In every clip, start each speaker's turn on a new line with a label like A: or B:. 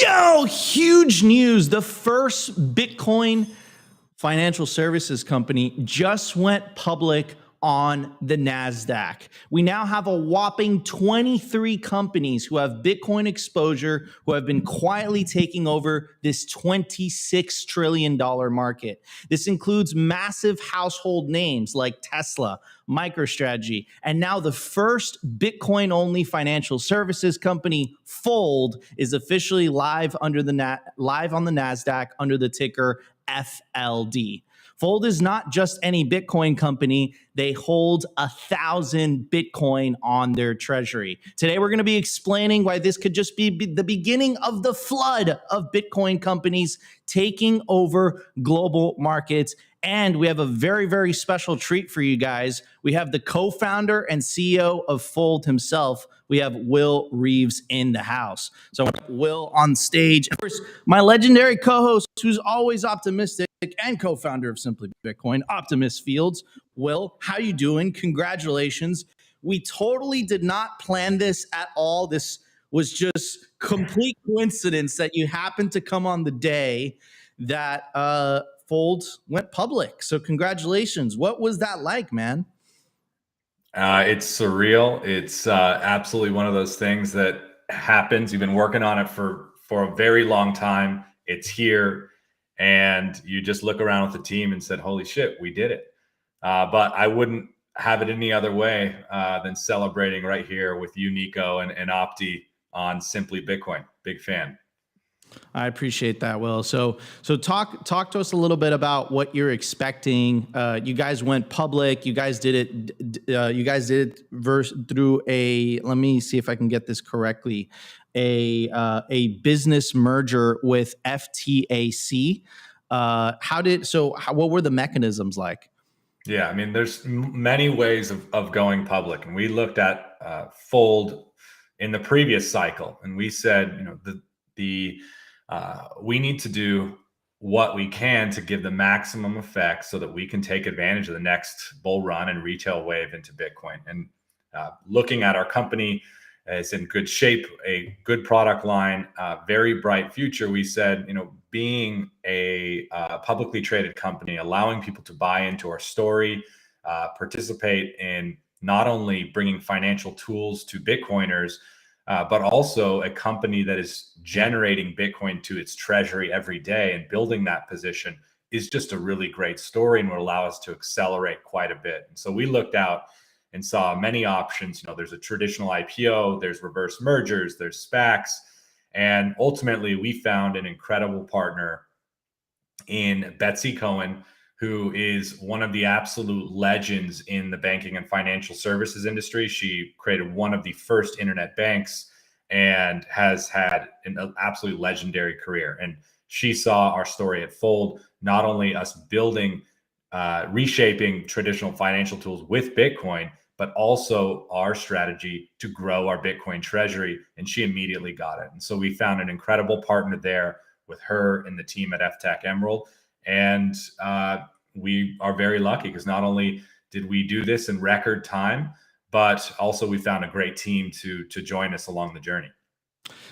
A: Yo, huge news. The first Bitcoin financial services company just went public on the NASDAQ. We now have a whopping 23 companies who have Bitcoin exposure, who have been quietly taking over this $26 trillion market. This includes massive household names like Tesla, MicroStrategy, and now the first Bitcoin-only financial services company, Fold, is officially live under the live on the NASDAQ under the ticker FLD. Fold is not just any Bitcoin company. They hold 1,000 Bitcoin on their treasury. Today, we're going to be explaining why this could just be the beginning of the flood of Bitcoin companies taking over global markets. And we have a very, very special treat for you guys. We have the co-founder and CEO of Fold himself. We have Will Reeves in the house. So Will on stage. Of course, my legendary co-host, who's always optimistic and co-founder of Simply Bitcoin, Optimus Fields. Will, how you doing? Congratulations. We totally did not plan this at all. This was just complete coincidence that you happened to come on the day that Fold went public. So congratulations. What was that like, man?
B: It's surreal. It's absolutely one of those things that happens. You've been working on it for a very long time. It's here, and you just look around with the team and said, "Holy shit, we did it!" But I wouldn't have it any other way than celebrating right here with you, Nico, and Opti on Simply Bitcoin. Big fan.
A: I appreciate that, Will. So talk to us a little bit about what you're expecting. You guys went public. You guys did it. Through a. Let me see if I can get this correctly. A business merger with FTAC. What were the mechanisms like?
B: Yeah, I mean, there's many ways of going public, and we looked at Fold in the previous cycle, and we said, we need to do what we can to give the maximum effect so that we can take advantage of the next bull run and retail wave into Bitcoin. And looking at our company, it's in good shape, a good product line, very bright future. We said, being a publicly traded company, allowing people to buy into our story, participate in not only bringing financial tools to Bitcoiners, but also a company that is generating Bitcoin to its treasury every day and building that position is just a really great story and will allow us to accelerate quite a bit. And so we looked out and saw many options. There's a traditional IPO, there's reverse mergers, there's SPACs. And ultimately, we found an incredible partner in Betsy Cohen, who is one of the absolute legends in the banking and financial services industry. She created one of the first internet banks and has had an absolutely legendary career. And she saw our story at Fold, not only us building, reshaping traditional financial tools with Bitcoin, but also our strategy to grow our Bitcoin treasury. And she immediately got it. And so we found an incredible partner there with her and the team at FTAC Emerald. And we are very lucky because not only did we do this in record time, but also we found a great team to join us along the journey.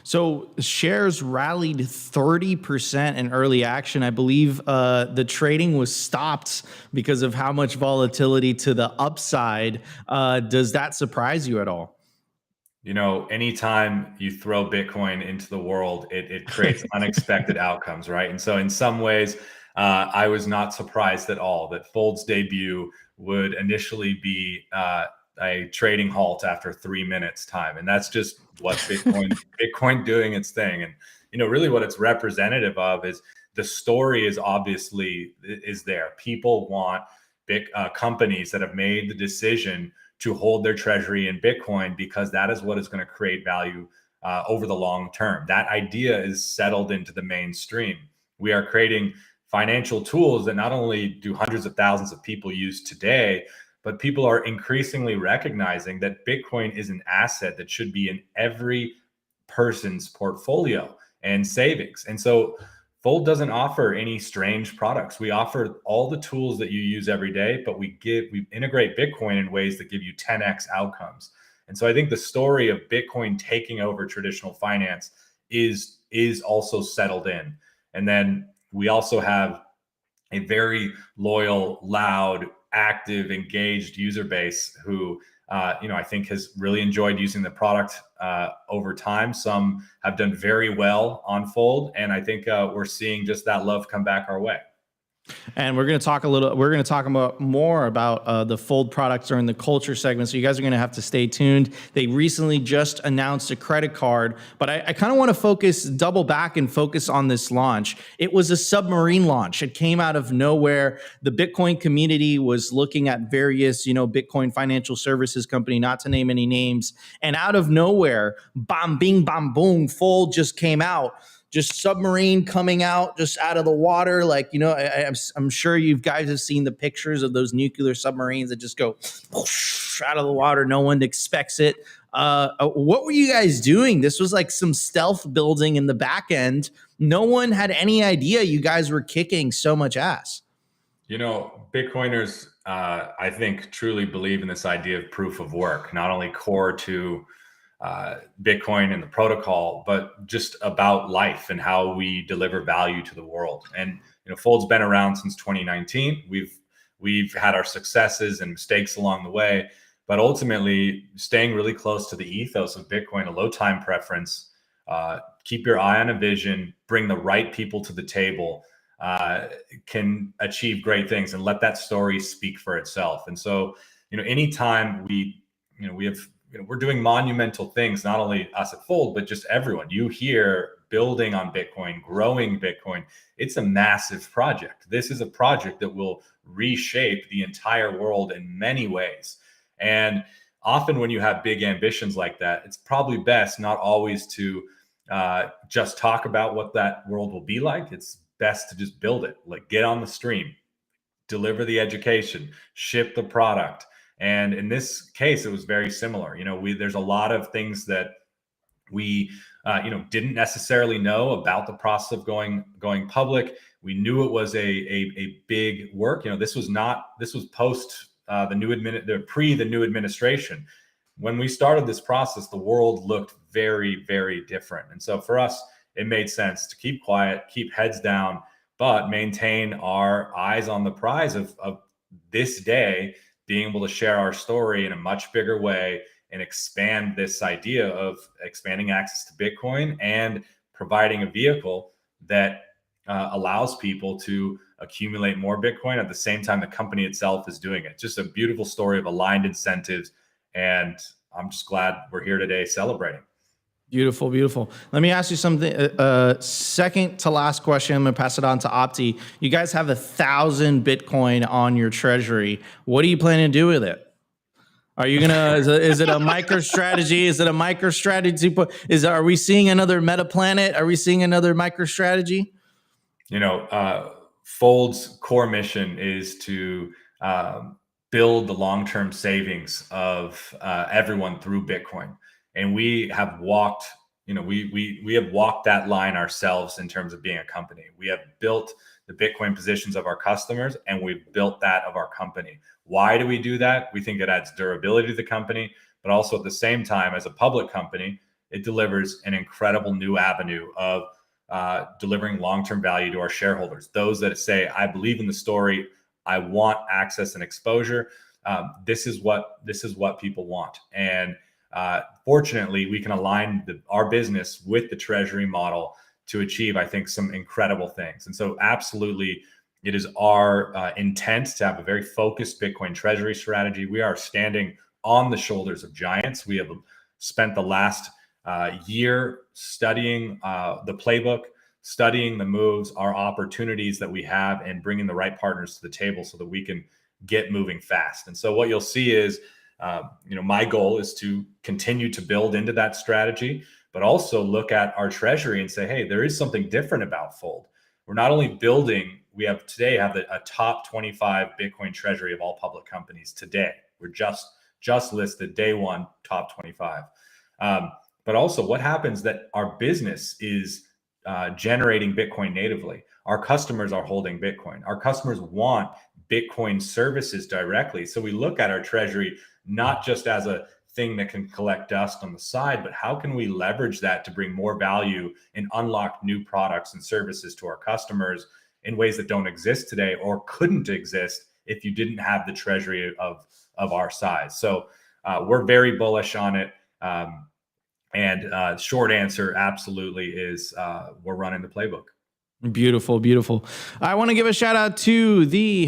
A: So shares rallied 30% in early action. I believe the trading was stopped because of how much volatility to the upside. Does that surprise you at all?
B: Anytime you throw Bitcoin into the world, it creates unexpected outcomes, right? And so in some ways, I was not surprised at all that Fold's debut would initially be a trading halt after 3 minutes time. And that's just what Bitcoin doing its thing. And, really what it's representative of is the story is there. People want big companies that have made the decision to hold their treasury in Bitcoin because that is what is going to create value over the long term. That idea is settled into the mainstream. We are creating financial tools that not only do hundreds of thousands of people use today, but people are increasingly recognizing that Bitcoin is an asset that should be in every person's portfolio and savings. And so Fold doesn't offer any strange products. We offer all the tools that you use every day, but we integrate Bitcoin in ways that give you 10x outcomes. And so I think the story of Bitcoin taking over traditional finance is also settled in. And then we also have a very loyal, loud, active, engaged user base who, I think has really enjoyed using the product over time. Some have done very well on Fold, and I think we're seeing just that love come back our way.
A: And we're going to talk about more about the Fold products during the culture segment. So you guys are going to have to stay tuned. They recently just announced a credit card, but I kind of want to double back and focus on this launch. It was a submarine launch. It came out of nowhere. The Bitcoin community was looking at various, Bitcoin financial services company, not to name any names. And out of nowhere, bam, bing, bam, boom, Fold just came out. Just submarine coming out, just out of the water. Like, I'm sure you guys have seen the pictures of those nuclear submarines that just go whoosh, out of the water. No one expects it. What were you guys doing? This was like some stealth building in the back end. No one had any idea you guys were kicking so much ass.
B: Bitcoiners, I think, truly believe in this idea of proof of work, not only core to Bitcoin and the protocol, but just about life and how we deliver value to the world. And Fold's been around since 2019. We've had our successes and mistakes along the way, but ultimately staying really close to the ethos of Bitcoin, a low time preference, keep your eye on a vision, bring the right people to the table, can achieve great things, and let that story speak for itself. And so, anytime we're doing monumental things, not only us at Fold, but just everyone. You hear building on Bitcoin, growing Bitcoin. It's a massive project. This is a project that will reshape the entire world in many ways. And often when you have big ambitions like that, it's probably best not always to just talk about what that world will be like. It's best to just build it, like get on the stream, deliver the education, ship the product. And in this case, it was very similar. There's a lot of things that we, didn't necessarily know about the process of going public. We knew it was a big work. This was post the new administration. When we started this process, the world looked very, very different. And so for us, it made sense to keep quiet, keep heads down, but maintain our eyes on the prize of this day, being able to share our story in a much bigger way and expand this idea of expanding access to Bitcoin and providing a vehicle that allows people to accumulate more Bitcoin at the same time the company itself is doing it. Just a beautiful story of aligned incentives. And I'm just glad we're here today celebrating.
A: Beautiful, beautiful. Let me ask you something. Second to last question. I'm going to pass it on to Opti. You guys have 1,000 Bitcoin on your treasury. What are you planning to do with it? Are you gonna? Is it a micro strategy? Is it a micro strategy? Are we seeing another meta planet? Are we seeing another micro strategy?
B: Fold's core mission is to build the long-term savings of everyone through Bitcoin. And we have walked, we have walked that line ourselves in terms of being a company. We have built the Bitcoin positions of our customers, and we've built that of our company. Why do we do that? We think it adds durability to the company, but also at the same time, as a public company, it delivers an incredible new avenue of delivering long-term value to our shareholders. Those that say, I believe in the story, I want access and exposure. This is what people want. And fortunately, we can align our business with the treasury model to achieve, I think, some incredible things. And so absolutely, it is our intent to have a very focused Bitcoin treasury strategy. We are standing on the shoulders of giants. We have spent the last year studying the playbook, studying the moves, our opportunities that we have, and bringing the right partners to the table so that we can get moving fast. And so what you'll see is, my goal is to continue to build into that strategy, but also look at our treasury and say, hey, there is something different about Fold. We're not only building, we have a top 25 Bitcoin treasury of all public companies today. We're just listed day one, top 25. But also what happens that our business is generating Bitcoin natively. Our customers are holding Bitcoin. Our customers want Bitcoin services directly. So we look at our treasury not just as a thing that can collect dust on the side, but how can we leverage that to bring more value and unlock new products and services to our customers in ways that don't exist today or couldn't exist if you didn't have the treasury of our size. So we're very bullish on it. And short answer absolutely is we're running the playbook.
A: Beautiful, beautiful. I want to give a shout out to the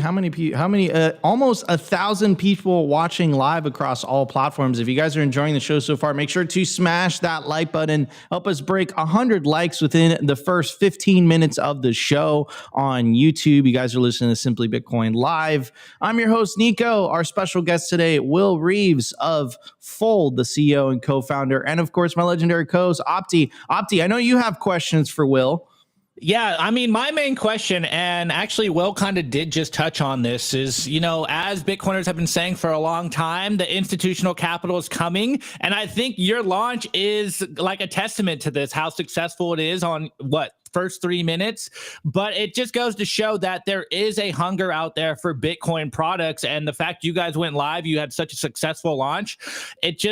A: almost 1,000 people watching live across all platforms. If you guys are enjoying the show so far, make sure to smash that like button. Help us break 100 likes within the first 15 minutes of the show on YouTube. You guys are listening to Simply Bitcoin Live. I'm your host, Nico. Our special guest today, Will Reeves of Fold, the CEO and co-founder, and of course, my legendary co-host, Opti. Opti, I know you have questions for Will.
C: Yeah, I mean, my main question, and actually Will kind of did just touch on this, is, as Bitcoiners have been saying for a long time, the institutional capital is coming. And I think your launch is like a testament to this, how successful it is on first 3 minutes. But it just goes to show that there is a hunger out there for Bitcoin products. And the fact you guys went live, you had such a successful launch, it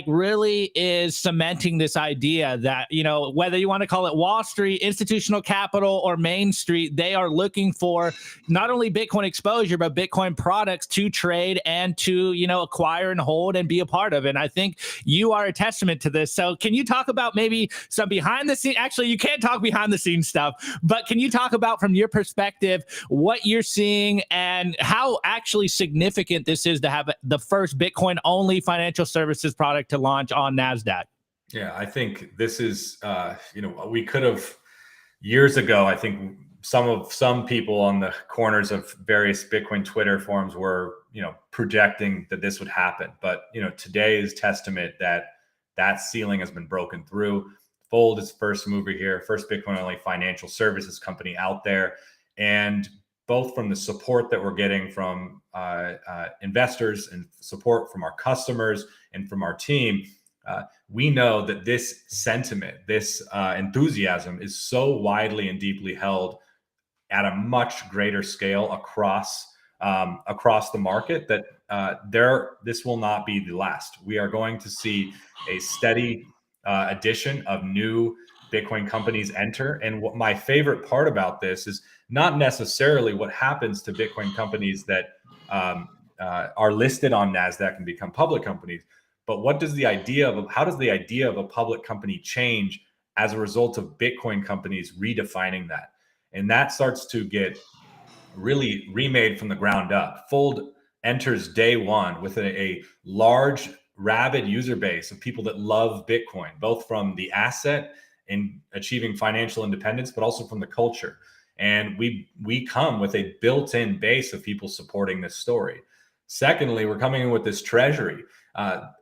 C: really is cementing this idea that, whether you want to call it Wall Street, institutional capital, or Main Street, they are looking for not only Bitcoin exposure, but Bitcoin products to trade and to, acquire and hold and be a part of. And I think you are a testament to this. So can you talk about maybe some behind the scenes? Actually, you can't talk behind the scenes stuff, but can you talk about, from your perspective, what you're seeing and how actually significant this is to have the first Bitcoin only financial services product to launch on NASDAQ?
B: Yeah, I think this is, we could have years ago, I think some people on the corners of various Bitcoin Twitter forums were, projecting that this would happen. But, today is testament that ceiling has been broken through. Fold is first mover here, first Bitcoin only financial services company out there. And both from the support that we're getting from investors and support from our customers and from our team, we know that this sentiment, this enthusiasm is so widely and deeply held at a much greater scale across the market that this will not be the last. We are going to see a steady addition of new Bitcoin companies enter. And what my favorite part about this is not necessarily what happens to Bitcoin companies that are listed on NASDAQ and become public companies, but how does the idea of a public company change as a result of Bitcoin companies redefining that? And that starts to get really remade from the ground up. Fold enters day one with a large, rabid user base of people that love Bitcoin, both from the asset and achieving financial independence, but also from the culture. And we come with a built-in base of people supporting this story. Secondly, we're coming in with this treasury.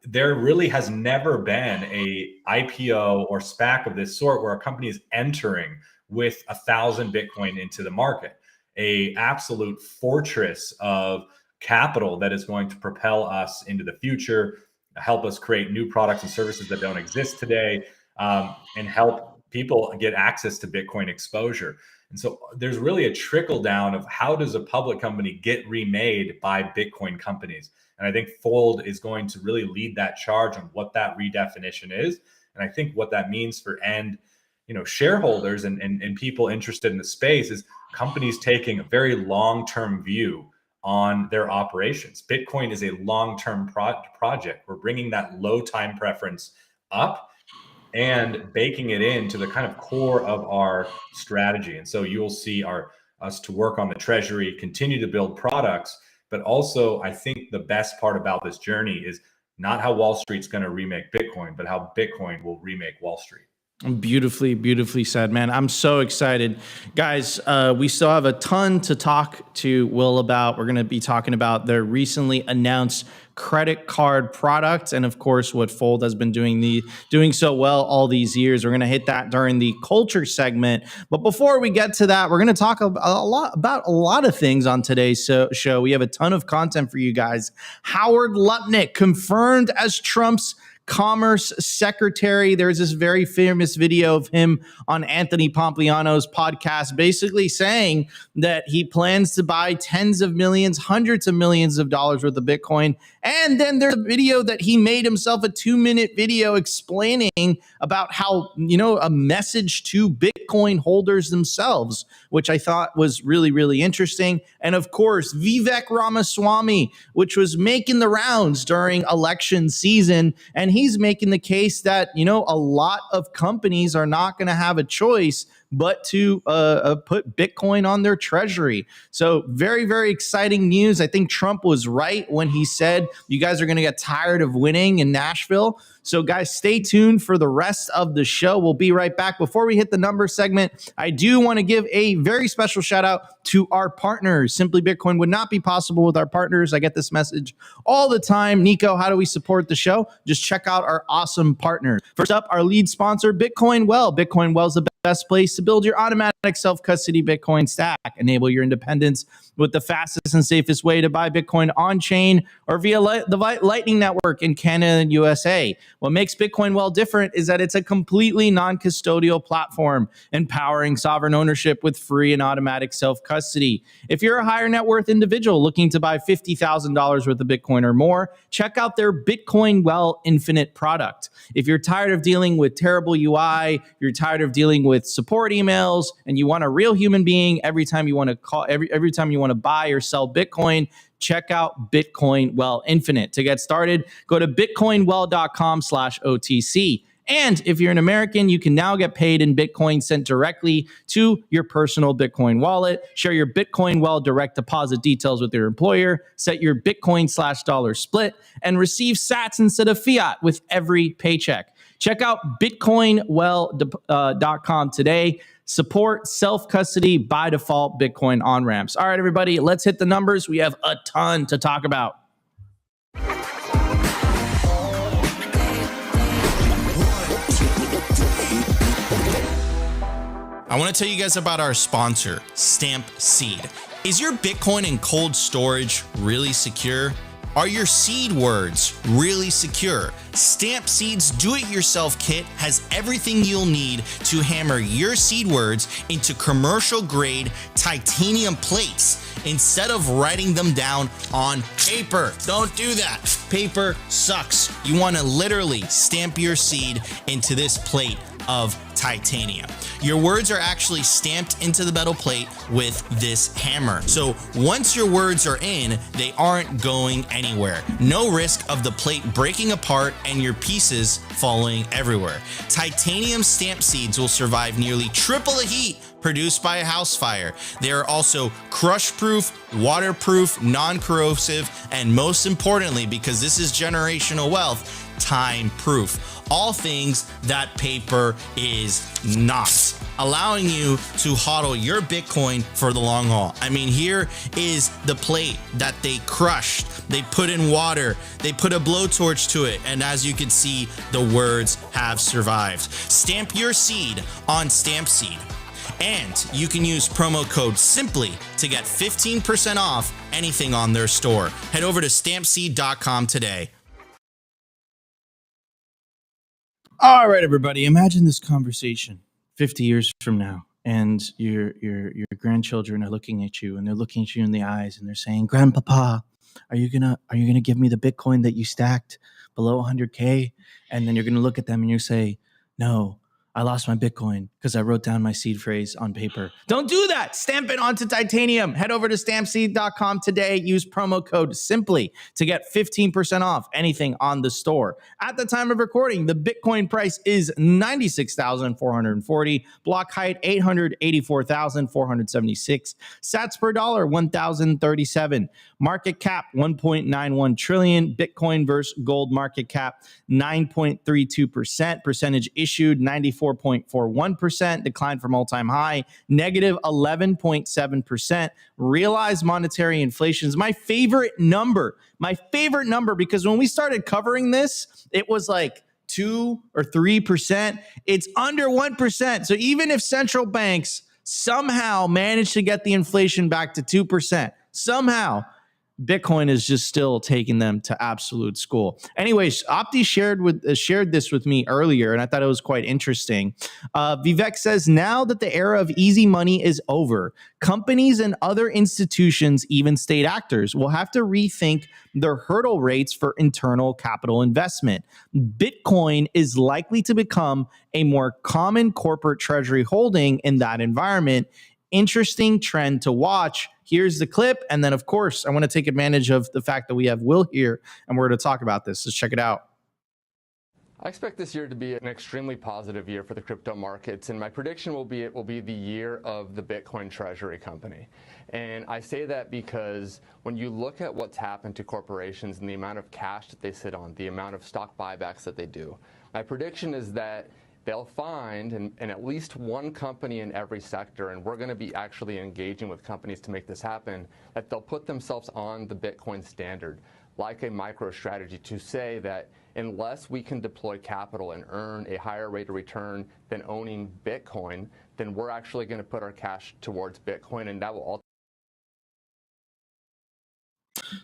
B: There really has never been a IPO or SPAC of this sort where a company is entering with 1,000 Bitcoin into the market, a absolute fortress of capital that is going to propel us into the future, help us create new products and services that don't exist today, and help people get access to Bitcoin exposure. And so there's really a trickle down of how does a public company get remade by Bitcoin companies? And I think Fold is going to really lead that charge on what that redefinition is. And I think what that means for shareholders and people interested in the space is companies taking a very long-term view on their operations. Bitcoin is a long-term project. We're bringing that low time preference up and baking it into the kind of core of our strategy. And so you'll see us to work on the treasury, continue to build products, but also I think the best part about this journey is not how Wall Street's going to remake Bitcoin, but how Bitcoin will remake Wall Street.
A: Beautifully, beautifully said, man. I'm so excited. Guys, we still have a ton to talk to Will about. We're going to be talking about their recently announced credit card product and, of course, what Fold has been doing so well all these years. We're going to hit that during the culture segment. But before we get to that, we're going to talk about a lot of things on today's show. We have a ton of content for you guys. Howard Lutnick confirmed as Trump's Commerce Secretary. There's this very famous video of him on Anthony Pompliano's podcast, basically saying that he plans to buy tens of millions, hundreds of millions of dollars worth of Bitcoin. And then there's a video that he made himself, a 2-minute video explaining about how, a message to Bitcoin holders themselves, which I thought was really, really interesting. And of course, Vivek Ramaswamy, which was making the rounds during election season. And he's making the case that, a lot of companies are not going to have a choice but to put Bitcoin on their treasury. So very, very exciting news. I think Trump was right when he said you guys are going to get tired of winning in Nashville. So guys, stay tuned for the rest of the show. We'll be right back. Before we hit the number segment, I do want to give a very special shout out to our partners. Simply Bitcoin would not be possible with our partners. I get this message all the time. Nico, how do we support the show? Just check out our awesome partners. First up, our lead sponsor, Bitcoin Well. Bitcoin Well is the best place to build your automatic self-custody Bitcoin stack. Enable your independence with the fastest and safest way to buy Bitcoin on-chain or via the Lightning Network in Canada and USA. What makes Bitcoin Well different is that it's a completely non-custodial platform, empowering sovereign ownership with free and automatic self-custody. If you're a higher net worth individual looking to buy $50,000 worth of Bitcoin or more, check out their Bitcoin Well Infinite product. If you're tired of dealing with terrible UI, you're tired of dealing with support emails, and you want a real human being every time you want to call, every time you want to buy or sell Bitcoin, check out Bitcoin Well Infinite. To get started, go to bitcoinwell.com/OTC. And if you're an American, you can now get paid in Bitcoin sent directly to your personal Bitcoin wallet. Share your Bitcoin Well direct deposit details with your employer, set your Bitcoin/dollar split, and receive sats instead of fiat with every paycheck. Check out bitcoinwell.com today. Support self-custody by default Bitcoin on-ramps. All right, everybody, let's hit the numbers. We have a ton to talk about.
D: I want to tell you guys about our sponsor, Stampseed. Is your Bitcoin in cold storage really secure? Are your seed words really secure? Stampseed's do-it-yourself kit has everything you'll need to hammer your seed words into commercial-grade titanium plates instead of writing them down on paper. Don't do that. Paper sucks. You want to literally stamp your seed into this plate of titanium. Your words are actually stamped into the metal plate with this hammer. So once your words are in, they aren't going anywhere. No risk of the plate breaking apart and your pieces falling everywhere. Titanium stamp seeds will survive nearly triple the heat produced by a house fire. They are also crush-proof, waterproof, non-corrosive, and most importantly, because this is generational wealth, time-proof. All things that paper is not, allowing you to hodl your Bitcoin for the long haul. I mean, here is the plate that they crushed. They put in water, they put a blowtorch to it, and as you can see, the words have survived. Stamp your seed on Stampseed. And you can use promo code SIMPLY to get 15% off anything on their store. Head over to stampseed.com today.
A: All right, everybody, imagine this conversation 50 years from now, and your grandchildren are looking at you, and they're looking at you in the eyes, and they're saying, "Grandpapa, are you gonna give me the Bitcoin that you stacked below 100K?" And then you're gonna look at them and you say, "No, I lost my Bitcoin because I wrote down my seed phrase on paper." Don't do that. Stamp it onto titanium. Head over to stampseed.com today. Use promo code SIMPLY to get 15% off anything on the store. At the time of recording, the Bitcoin price is $96,440. Block height, 884,476. Sats per dollar, 1,037. Market cap, 1.91 trillion. Bitcoin versus gold market cap, 9.32%. Percentage issued, 94.41%. Decline from all-time high, negative 11.7%. Realized monetary inflation is my favorite number, because when we started covering this, it was like 2 or 3%. It's under 1%. So even if central banks somehow manage to get the inflation back to 2%, somehow, Bitcoin is just still taking them to absolute school. Anyways, Opti shared this with me earlier, and I thought it was quite interesting. Vivek says, now that the era of easy money is over, companies and other institutions, even state actors, will have to rethink their hurdle rates for internal capital investment. Bitcoin is likely to become a more common corporate treasury holding in that environment. Interesting trend to watch. Here's the clip. And then, of course, I want to take advantage of the fact that we have Will here and we're going to talk about this. Let's check it out.
E: I expect this year to be an extremely positive year for the crypto markets, and my prediction will be it will be the year of the Bitcoin Treasury Company. And I say that because when you look at what's happened to corporations and the amount of cash that they sit on, the amount of stock buybacks that they do, my prediction is that they'll find and at least one company in every sector, and we're going to be actually engaging with companies to make this happen, that they'll put themselves on the Bitcoin standard, like a MicroStrategy, to say that unless we can deploy capital and earn a higher rate of return than owning Bitcoin, then we're actually going to put our cash towards Bitcoin, and that will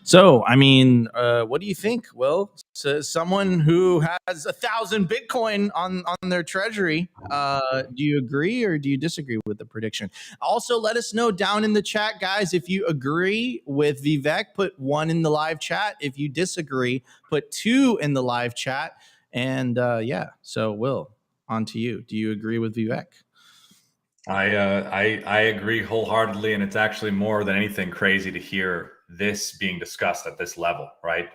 A: So, I mean, what do you think, Will? So someone who has 1,000 Bitcoin on their treasury, do you agree or do you disagree with the prediction? Also, let us know down in the chat, guys, if you agree with Vivek, put 1 in the live chat. If you disagree, put 2 in the live chat. And yeah, so Will, on to you. Do you agree with Vivek?
B: I agree wholeheartedly, and it's actually more than anything crazy to hear this being discussed at this level, right?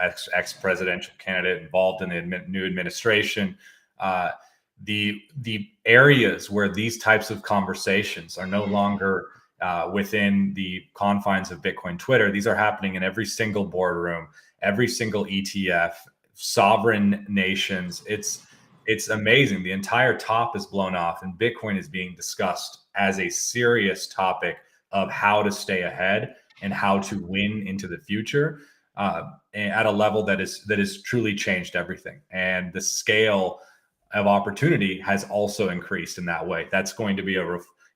B: Ex-presidential candidate involved in the new administration. The areas where these types of conversations are no longer within the confines of Bitcoin Twitter. These are happening in every single boardroom, every single ETF, sovereign nations. It's amazing. The entire top is blown off, and Bitcoin is being discussed as a serious topic of how to stay ahead and how to win into the future at a level that is truly changed everything. And the scale of opportunity has also increased in that way. That's going to be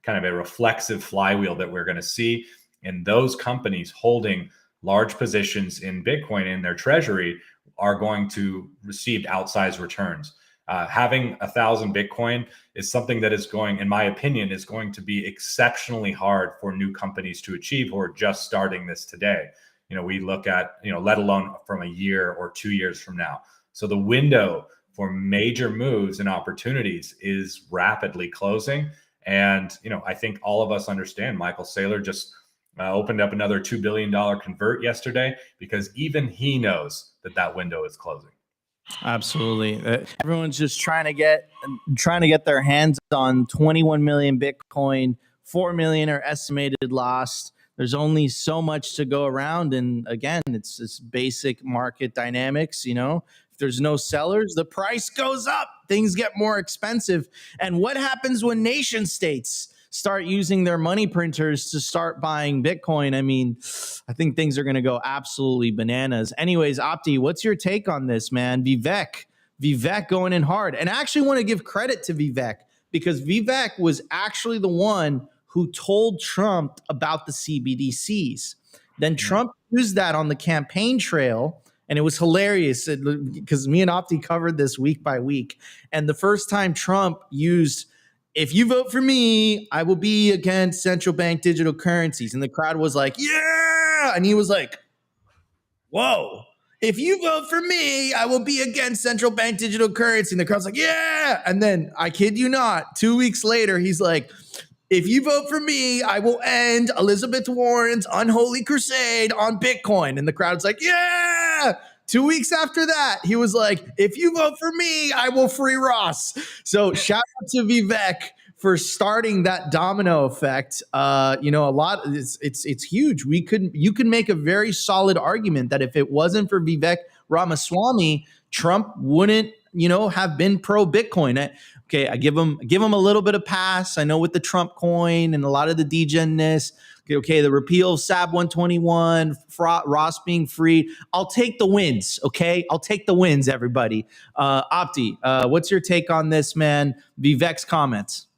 B: kind of a reflexive flywheel that we're going to see. And those companies holding large positions in Bitcoin in their treasury are going to receive outsized returns. Having 1,000 Bitcoin is something that is going, in my opinion, is going to be exceptionally hard for new companies to achieve who are just starting this today. We look at, let alone from a year or 2 years from now. So the window for major moves and opportunities is rapidly closing. And, I think all of us understand Michael Saylor just opened up another $2 billion convert yesterday because even he knows that window is closing.
A: Absolutely. Everyone's just trying to get their hands on 21 million Bitcoin. 4 million are estimated lost. There's only so much to go around. And again, it's this basic market dynamics. If there's no sellers, the price goes up. Things get more expensive. And what happens when nation states start using their money printers to start buying Bitcoin? I mean, I think things are going to go absolutely bananas. Anyways, Opti, what's your take on this, man? Vivek going in hard. And I actually want to give credit to Vivek because Vivek was actually the one who told Trump about the CBDCs. Then Trump used that on the campaign trail. And it was hilarious because me and Opti covered this week by week. And the first time Trump used, if you vote for me, I will be against central bank digital currencies. And the crowd was like, yeah. And he was like, whoa. If you vote for me, I will be against central bank digital currency. And the crowd's like, yeah. And then, I kid you not, 2 weeks later, he's like, if you vote for me, I will end Elizabeth Warren's unholy crusade on Bitcoin. And the crowd's like, yeah. 2 weeks after that, he was like, if you vote for me, I will free Ross. So shout out to Vivek for starting that domino effect. A lot, it's huge. You could make a very solid argument that if it wasn't for Vivek Ramaswamy, Trump wouldn't, have been pro Bitcoin. Okay, I give him a little bit of pass. I know with the Trump coin and a lot of the degen-ness. Okay, the repeal of SAB 121, Ross being free. I'll take the wins, okay? I'll take the wins, everybody. Opti, what's your take on this, man? Vivek's comments.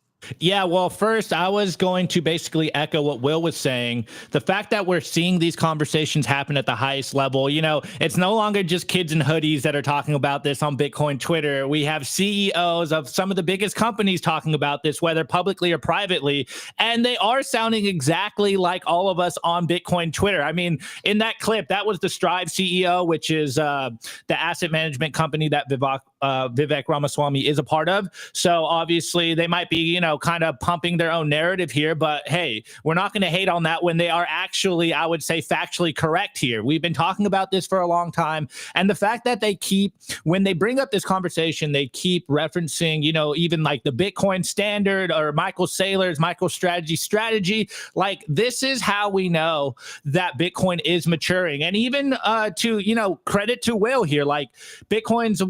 C: Yeah, well, first, I was going to basically echo what Will was saying. The fact that we're seeing these conversations happen at the highest level, it's no longer just kids in hoodies that are talking about this on Bitcoin Twitter. We have CEOs of some of the biggest companies talking about this, whether publicly or privately, and they are sounding exactly like all of us on Bitcoin Twitter. I mean, in that clip, that was the Strive CEO, which is the asset management company that Vivek Ramaswamy is a part of. So obviously they might be, kind of pumping their own narrative here, but hey, we're not going to hate on that when they are actually, I would say, factually correct here. We've been talking about this for a long time. And the fact that when they bring up this conversation, they keep referencing, even like the Bitcoin standard or Michael Saylor's strategy, like this is how we know that Bitcoin is maturing. And even to, credit to Will here, like Bitcoin's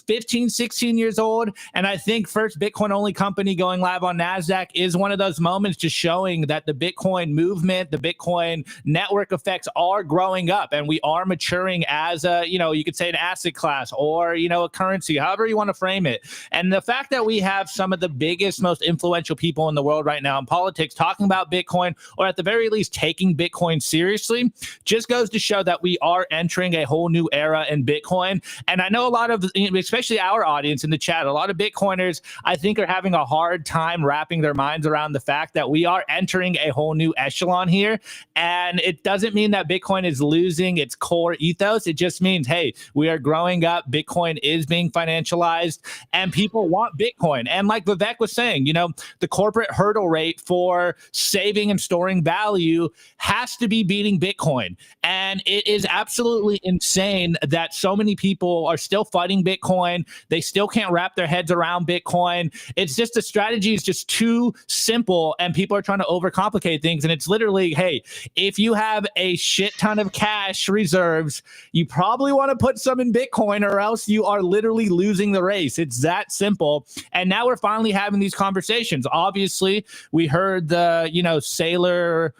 C: 15, 16 years old. And I think first Bitcoin only company going live on NASDAQ is one of those moments just showing that the Bitcoin movement, the Bitcoin network effects are growing up and we are maturing as a, you could say an asset class or, a currency, however you want to frame it. And the fact that we have some of the biggest, most influential people in the world right now in politics talking about Bitcoin, or at the very least taking Bitcoin seriously, just goes to show that we are entering a whole new era in Bitcoin. And I know a lot of, especially our audience in the chat, a lot of Bitcoiners, I think, are having a hard time wrapping their minds around the fact that we are entering a whole new echelon here. And it doesn't mean that Bitcoin is losing its core ethos. It just means, hey, we are growing up. Bitcoin is being financialized and people want Bitcoin. And like Vivek was saying, the corporate hurdle rate for saving and storing value has to be beating Bitcoin. And it is absolutely insane that so many people are still fighting Bitcoin. They still can't wrap their heads around Bitcoin. It's just the strategy is just too simple and people are trying to overcomplicate things. And it's literally, hey, if you have a shit ton of cash reserves, you probably want to put some in Bitcoin or else you are literally losing the race. It's that simple. And now we're finally having these conversations. Obviously, we heard the, Saylor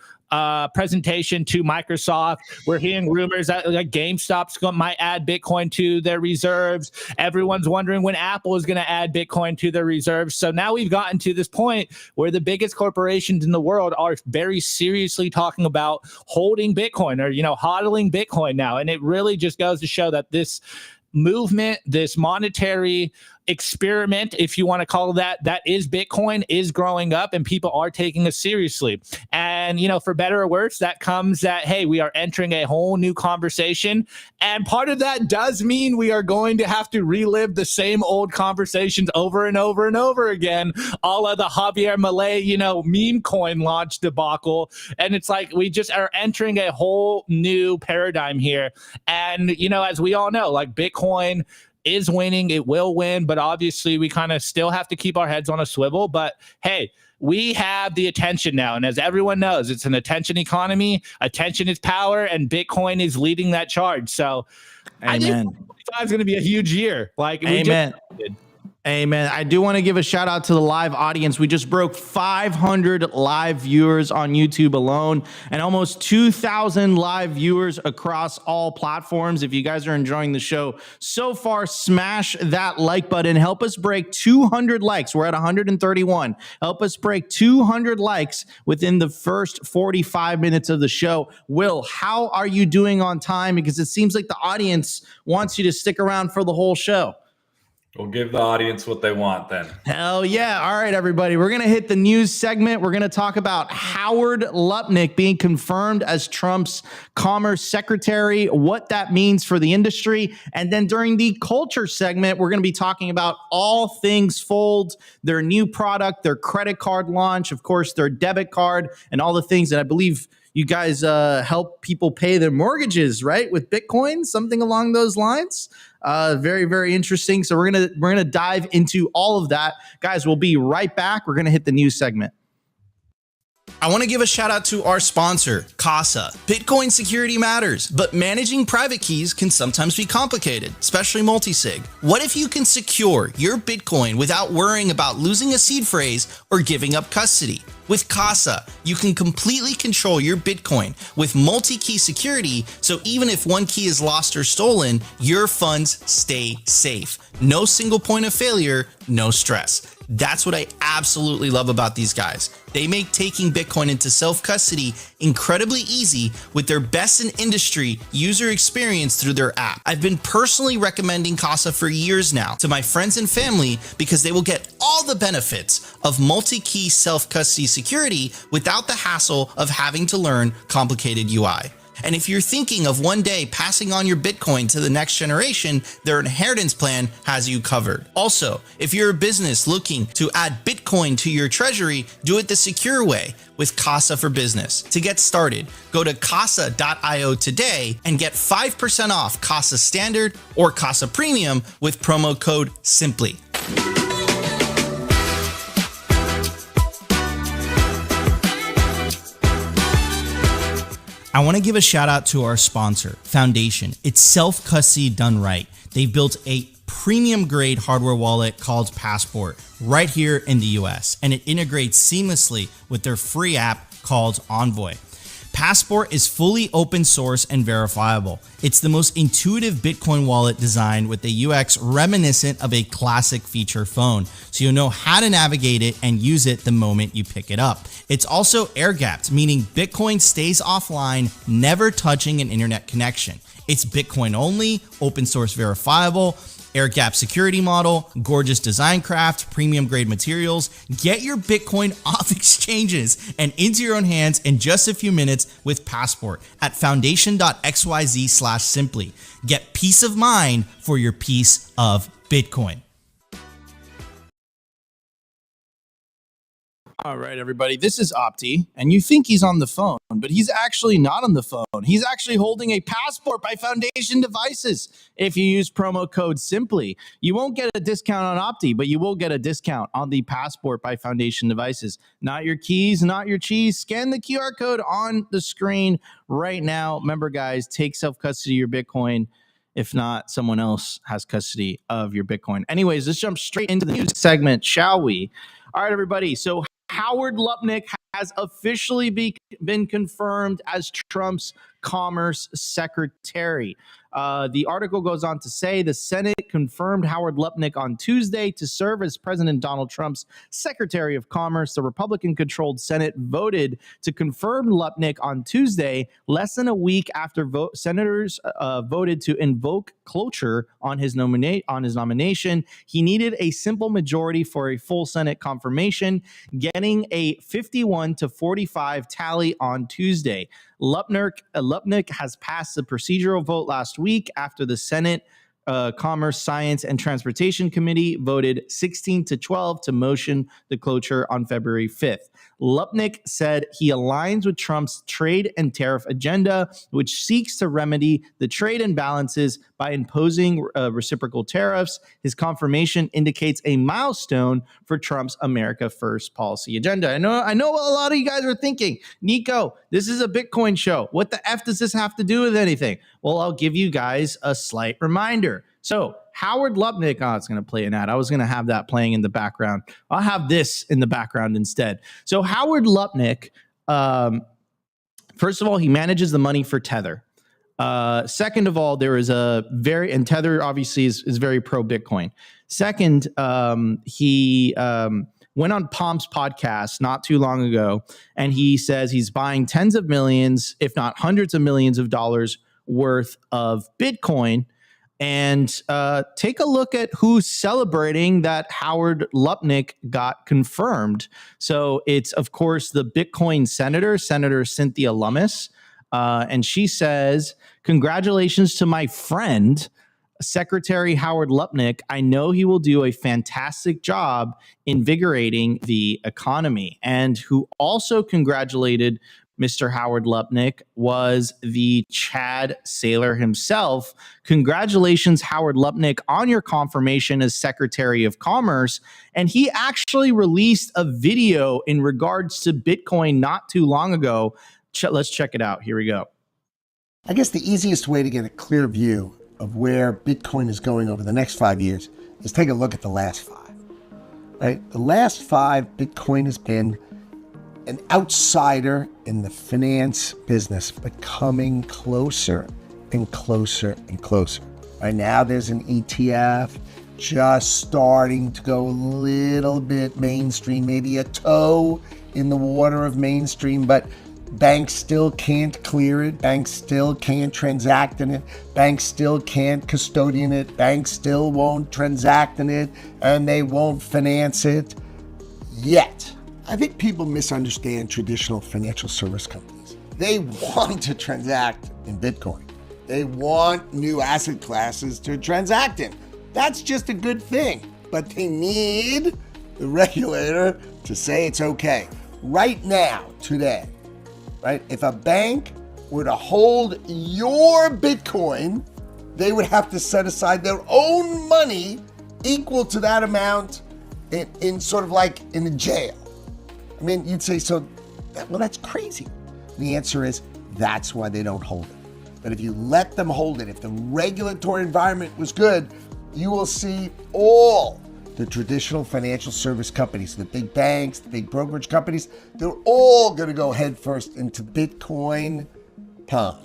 C: presentation to Microsoft. We're hearing rumors that GameStop might add Bitcoin to their reserves. Everyone's wondering when Apple is going to add Bitcoin to their reserves. So now we've gotten to this point where the biggest corporations in the world are very seriously talking about holding Bitcoin or, hodling Bitcoin now. And it really just goes to show that this movement, this monetary experiment, if you want to call that is Bitcoin, is growing up and people are taking us seriously. And, for better or worse, that comes that, hey, we are entering a whole new conversation. And part of that does mean we are going to have to relive the same old conversations over and over and over again, all of the Javier Milei, meme coin launch debacle. And it's like, we just are entering a whole new paradigm here. And, as we all know, like Bitcoin is winning, it will win, but obviously we kind of still have to keep our heads on a swivel. But hey, we have the attention now. And as everyone knows, it's an attention economy. Attention is power, and Bitcoin is leading that charge. So
A: Amen.
C: I think 2025 is going to be a huge year.
A: Amen. Amen. I do want to give a shout out to the live audience. We just broke 500 live viewers on YouTube alone and almost 2,000 live viewers across all platforms. If you guys are enjoying the show so far, smash that like button. Help us break 200 likes. We're at 131. Help us break 200 likes within the first 45 minutes of the show. Will, how are you doing on time? Because it seems like the audience wants you to stick around for the whole show.
B: We'll give the audience what they want then.
A: Hell yeah. All right, everybody. We're going to hit the news segment. We're going to talk about Howard Lutnick being confirmed as Trump's Commerce Secretary, what that means for the industry. And then during the culture segment, we're going to be talking about all things Fold, their new product, their credit card launch, of course, their debit card, and all the things that I believe you guys help people pay their mortgages, right? With Bitcoin, something along those lines. Very, very interesting. So we're gonna dive into all of that. Guys, we'll be right back. We're gonna hit the news segment.
D: I want to give a shout out to our sponsor, Casa. Bitcoin security matters, but managing private keys can sometimes be complicated, especially multi-sig. What if you can secure your Bitcoin without worrying about losing a seed phrase or giving up custody? With Casa, you can completely control your Bitcoin with multi-key security, so even if one key is lost or stolen, your funds stay safe. No single point of failure, no stress. That's what I absolutely love about these guys. They make taking Bitcoin into self-custody incredibly easy with their best in industry user experience through their app. I've been personally recommending Casa for years now to my friends and family because they will get all the benefits of multi-key self-custody security without the hassle of having to learn complicated UI. And if you're thinking of one day passing on your Bitcoin to the next generation, their inheritance plan has you covered. Also, if you're a business looking to add Bitcoin to your treasury, do it the secure way with Casa for Business. To get started, go to casa.io today and get 5% off Casa Standard or Casa Premium with promo code SIMPLY. I want to give a shout out to our sponsor, Foundation. It's self-custody done right. They built a premium grade hardware wallet called Passport right here in the US, and it integrates seamlessly with their free app called Envoy. Passport is fully open source and verifiable. It's the most intuitive Bitcoin wallet designed with a UX reminiscent of a classic feature phone, so you'll know how to navigate it and use it the moment you pick it up. It's also air-gapped, meaning Bitcoin stays offline, never touching an internet connection. It's Bitcoin only, open source verifiable, air-gap security model, gorgeous design craft, premium grade materials. Get your Bitcoin off exchanges and into your own hands in just a few minutes with Passport at foundation.xyz/simply. Get peace of mind for your piece of Bitcoin.
A: All right, everybody, this is Opti, and you think he's on the phone, but he's actually not on the phone. He's actually holding a Passport by Foundation devices. If you use promo code SIMPLY, you won't get a discount on Opti, but you will get a discount on the Passport by Foundation devices. Not your keys, not your cheese. Scan the QR code on the screen right now. Remember, guys, take self-custody of your Bitcoin. If not, someone else has custody of your Bitcoin. Anyways, let's jump straight into the news segment, shall we? All right, everybody. So Howard Lutnick has officially been confirmed as Trump's Commerce Secretary. The article goes on to say the Senate confirmed Howard Lutnick on Tuesday to serve as President Donald Trump's Secretary of Commerce. The Republican-controlled Senate voted to confirm Lutnick on Tuesday, less than a week after senators voted to invoke cloture on his nomination. He needed a simple majority for a full Senate confirmation, getting a 51-45 tally on Tuesday. Lutnick has passed the procedural vote last week after the Senate Commerce, Science, and Transportation Committee voted 16-12 to motion the cloture on February 5th. Lutnick said he aligns with Trump's trade and tariff agenda, which seeks to remedy the trade imbalances by imposing reciprocal tariffs. His confirmation indicates a milestone for Trump's America First policy agenda. I know a lot of you guys are thinking, Nico, this is a Bitcoin show. What the F does this have to do with anything? Well, I'll give you guys a slight reminder. So Howard Lutnick, it's going to play an ad. I was going to have that playing in the background. I'll have this in the background instead. So Howard Lutnick, first of all, he manages the money for Tether. Second of all, there is and Tether obviously is very pro Bitcoin. Second, he went on Pomp's podcast not too long ago, and he says he's buying tens of millions, if not hundreds of millions of dollars worth of Bitcoin. And take a look at who's celebrating that Howard Lutnick got confirmed. So it's, of course, the Bitcoin Senator Cynthia Lummis. And she says, congratulations to my friend, Secretary Howard Lutnick. I know he will do a fantastic job invigorating the economy. And who also congratulated Mr. Howard Lutnick was the Chad Saylor himself. Congratulations, Howard Lutnick, on your confirmation as Secretary of Commerce. And he actually released a video in regards to Bitcoin not too long ago. Let's check it out. Here we go.
F: I guess the easiest way to get a clear view of where Bitcoin is going over the next 5 years is take a look at the last 5. Right? The last 5, Bitcoin has been an outsider in the finance business, but coming closer and closer and closer. Right now, there's an ETF just starting to go a little bit mainstream, maybe a toe in the water of mainstream, but banks still can't clear it. Banks still can't transact in it. Banks still can't custodian it. Banks still won't transact in it, and they won't finance it yet. I think people misunderstand traditional financial service companies. They want to transact in Bitcoin. They want new asset classes to transact in. That's just a good thing, but they need the regulator to say it's okay. Right now, today, right? If a bank were to hold your Bitcoin, they would have to set aside their own money equal to that amount in sort of like in a jail. I mean, you'd say, well, that's crazy. The answer is, that's why they don't hold it. But if you let them hold it, if the regulatory environment was good, you will see all the traditional financial service companies, the big banks, the big brokerage companies, they're all going to go headfirst into Bitcoin pond.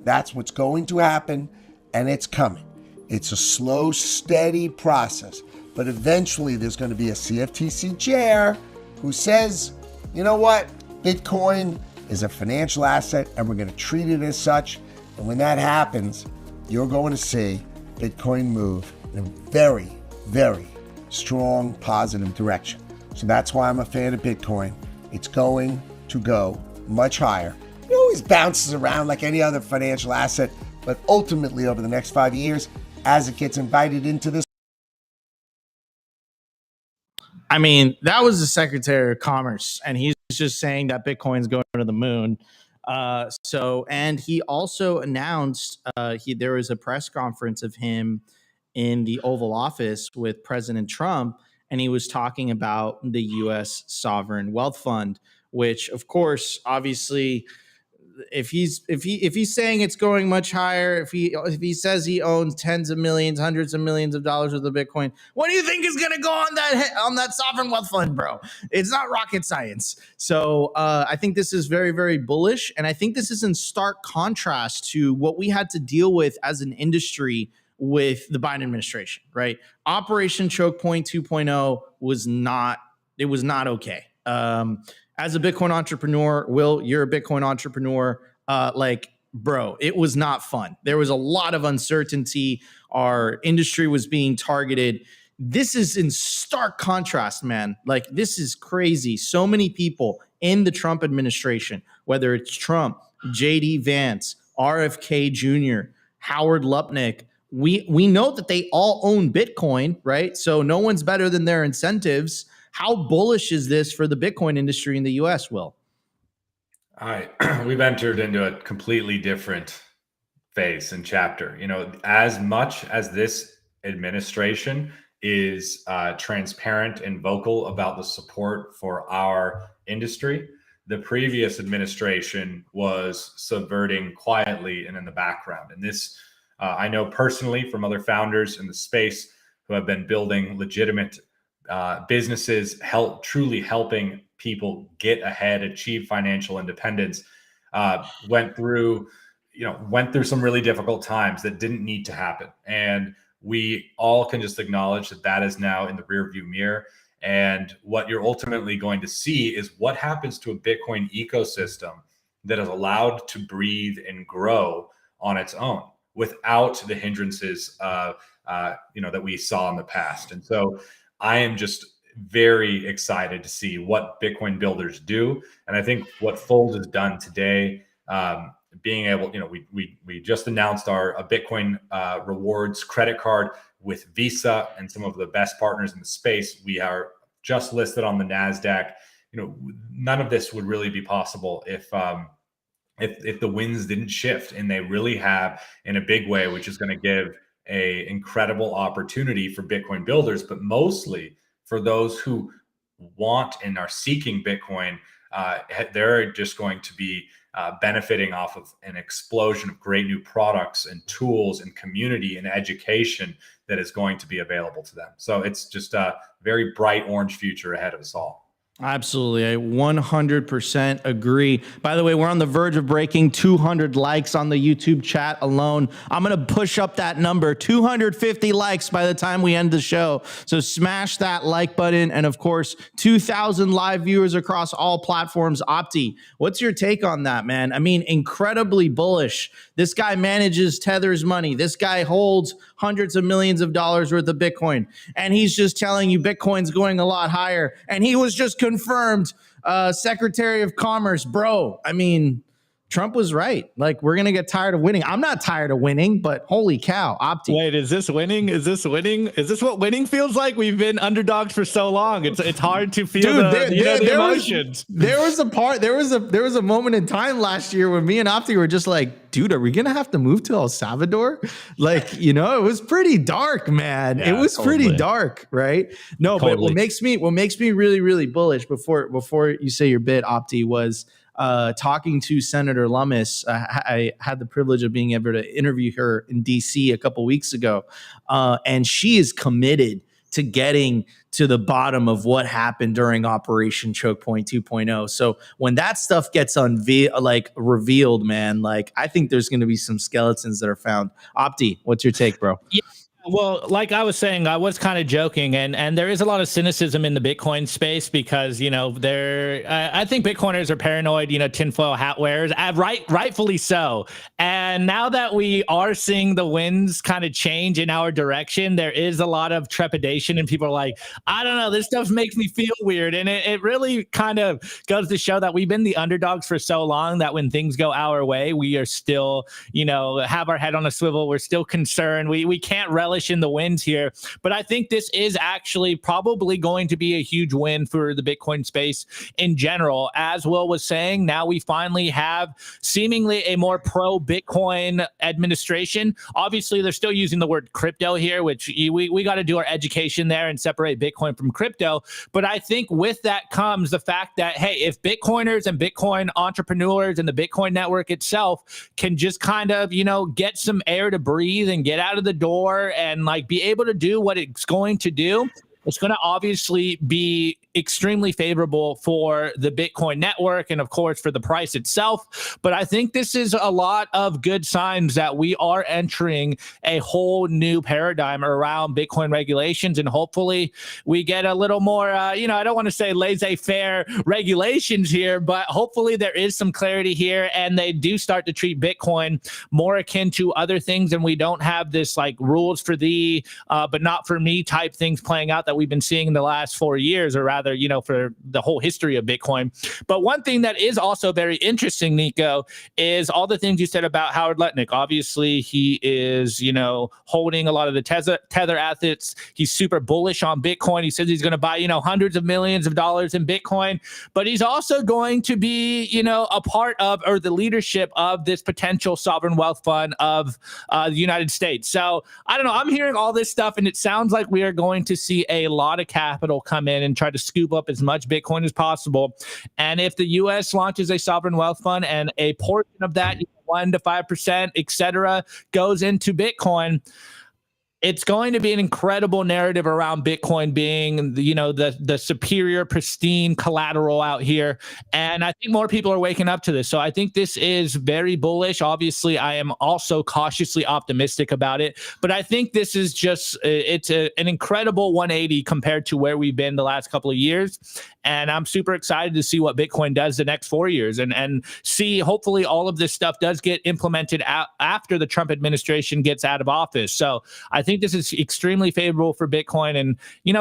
F: That's what's going to happen, and it's coming. It's a slow, steady process, but eventually there's going to be a CFTC chair who says, you know what, Bitcoin is a financial asset, and we're going to treat it as such. And when that happens, you're going to see Bitcoin move in a very, very strong, positive direction. So that's why I'm a fan of Bitcoin. It's going to go much higher. It always bounces around like any other financial asset, but ultimately over the next 5 years, as it gets invited into this.
A: I mean, that was the Secretary of Commerce, and he's just saying that Bitcoin's going to the moon. And he also announced there was a press conference of him in the Oval Office with President Trump, and he was talking about the U.S. Sovereign Wealth Fund, which, of course, obviously, if he's saying it's going much higher, if he says he owns tens of millions, hundreds of millions of dollars worth of Bitcoin, what do you think is going to go on that sovereign wealth fund, bro? It's not rocket science. So I think this is very, very bullish, and I think this is in stark contrast to what we had to deal with as an industry with the Biden administration. Right? Operation Choke Point 2.0 was not okay. As a Bitcoin entrepreneur, Will, you're a Bitcoin entrepreneur. Bro, it was not fun. There was a lot of uncertainty. Our industry was being targeted. This is in stark contrast, man. Like, this is crazy. So many people in the Trump administration, whether it's Trump, JD Vance, RFK Jr., Howard Lupnick, we know that they all own Bitcoin, right? So no one's better than their incentives. How bullish is this for the Bitcoin industry in the US, Will?
B: We've entered into a completely different phase and chapter. You know, as much as this administration is transparent and vocal about the support for our industry, the previous administration was subverting quietly and in the background. And this, I know personally from other founders in the space who have been building legitimate businesses, truly helping people get ahead, achieve financial independence, went through some really difficult times that didn't need to happen. And we all can just acknowledge that that is now in the rearview mirror. And what you're ultimately going to see is what happens to a Bitcoin ecosystem that is allowed to breathe and grow on its own without the hindrances that we saw in the past. And so I am just very excited to see what Bitcoin builders do. And I think what Fold has done today, being able, we just announced a Bitcoin rewards credit card with Visa and some of the best partners in the space. We are just listed on the NASDAQ. None of this would really be possible if the winds didn't shift, and they really have in a big way, which is going to give a incredible opportunity for Bitcoin builders, but mostly for those who want and are seeking Bitcoin. They're just going to be benefiting off of an explosion of great new products and tools and community and education that is going to be available to them. So it's just a very bright orange future ahead of us all.
A: Absolutely. I 100% agree. By the way, we're on the verge of breaking 200 likes on the YouTube chat alone. I'm going to push up that number, 250 likes by the time we end the show. So smash that like button. And of course, 2,000 live viewers across all platforms. Opti, what's your take on that, man? I mean, incredibly bullish. This guy manages Tether's money. This guy holds hundreds of millions of dollars worth of Bitcoin. And he's just telling you Bitcoin's going a lot higher. And he was just confirmed Secretary of Commerce. Bro, I mean, Trump was right. Like, we're going to get tired of winning. I'm not tired of winning, but holy cow, Opti.
C: Wait, is this winning? Is this winning? Is this what winning feels like? We've been underdogs for so long. It's hard to feel the emotions.
A: There was a moment in time last year when me and Opti were just like, dude, are we going to have to move to El Salvador? Like, it was pretty dark, man.
C: Yeah,
A: it was pretty dark, right? No,
C: Totally.
A: But what makes me really, really bullish before you say your bit, Opti, was talking to Senator Lummis. I had the privilege of being able to interview her in DC a couple weeks ago. And she is committed to getting to the bottom of what happened during Operation Choke Point 2.0. So when that stuff gets revealed, man, like, I think there's going to be some skeletons that are found. Opti, what's your take, bro?
C: Yeah. Well, like I was saying, I was kind of joking, and there is a lot of cynicism in the Bitcoin space because, I think Bitcoiners are paranoid, tinfoil hat wearers, rightfully so. And now that we are seeing the winds kind of change in our direction, there is a lot of trepidation, and people are like, I don't know, this stuff makes me feel weird. And it really kind of goes to show that we've been the underdogs for so long that when things go our way, we are still, have our head on a swivel. We're still concerned. We can't relish in the wins here, but I think this is actually probably going to be a huge win for the Bitcoin space in general. As Will was saying, now we finally have seemingly a more pro-Bitcoin administration. Obviously, they're still using the word crypto here, which we got to do our education there and separate Bitcoin from crypto. But I think with that comes the fact that, hey, if Bitcoiners and Bitcoin entrepreneurs and the Bitcoin network itself can just kind of, get some air to breathe and get out of the door and like be able to do what it's going to do, it's going to obviously be extremely favorable for the Bitcoin network and, of course, for the price itself. But I think this is a lot of good signs that we are entering a whole new paradigm around Bitcoin regulations. And hopefully we get a little more, I don't want to say laissez-faire regulations here, but hopefully there is some clarity here and they do start to treat Bitcoin more akin to other things. And we don't have this like rules for thee, but not for me type things playing out that we've been seeing in the last 4 years, or rather, for the whole history of Bitcoin. But one thing that is also very interesting, Nico, is all the things you said about Howard Lutnick. Obviously, he is, holding a lot of the Tether assets. He's super bullish on Bitcoin. He says he's going to buy, hundreds of millions of dollars in Bitcoin, but he's also going to be, a part of, or the leadership of this potential sovereign wealth fund of the United States. So I don't know. I'm hearing all this stuff and it sounds like we are going to see a lot of capital come in and try to scoop up as much Bitcoin as possible. And if the U.S. launches a sovereign wealth fund and a portion of that, 1 to 5%, et cetera, goes into Bitcoin, it's going to be an incredible narrative around Bitcoin being, the superior, pristine collateral out here. And I think more people are waking up to this. So I think this is very bullish. Obviously, I am also cautiously optimistic about it. But I think this is just, an incredible 180 compared to where we've been the last couple of years. And I'm super excited to see what Bitcoin does the next 4 years and see, hopefully all of this stuff does get implemented after the Trump administration gets out of office. So I think this is extremely favorable for Bitcoin, and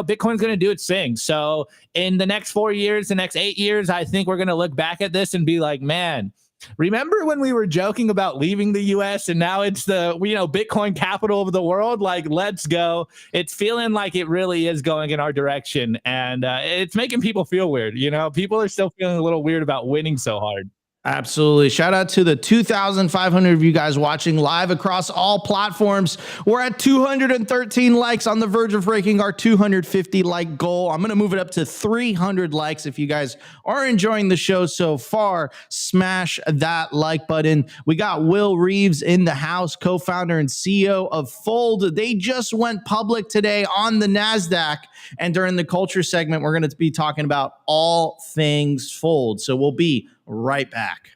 C: Bitcoin's going to do its thing. So in the next 4 years, the next 8 years, I think we're going to look back at this and be like, man, remember when we were joking about leaving the US and now it's the Bitcoin capital of the world? Like, let's go. It's feeling like it really is going in our direction, and it's making people feel weird. People are still feeling a little weird about winning so hard.
A: Absolutely. Shout out to the 2,500 of you guys watching live across all platforms. We're at 213 likes, on the verge of breaking our 250 like goal. I'm going to move it up to 300 likes. If you guys are enjoying the show so far, smash that like button. We got Will Reeves in the house, co-founder and CEO of Fold. They just went public today on the NASDAQ. And during the culture segment, we're going to be talking about all things Fold. So we'll be right back.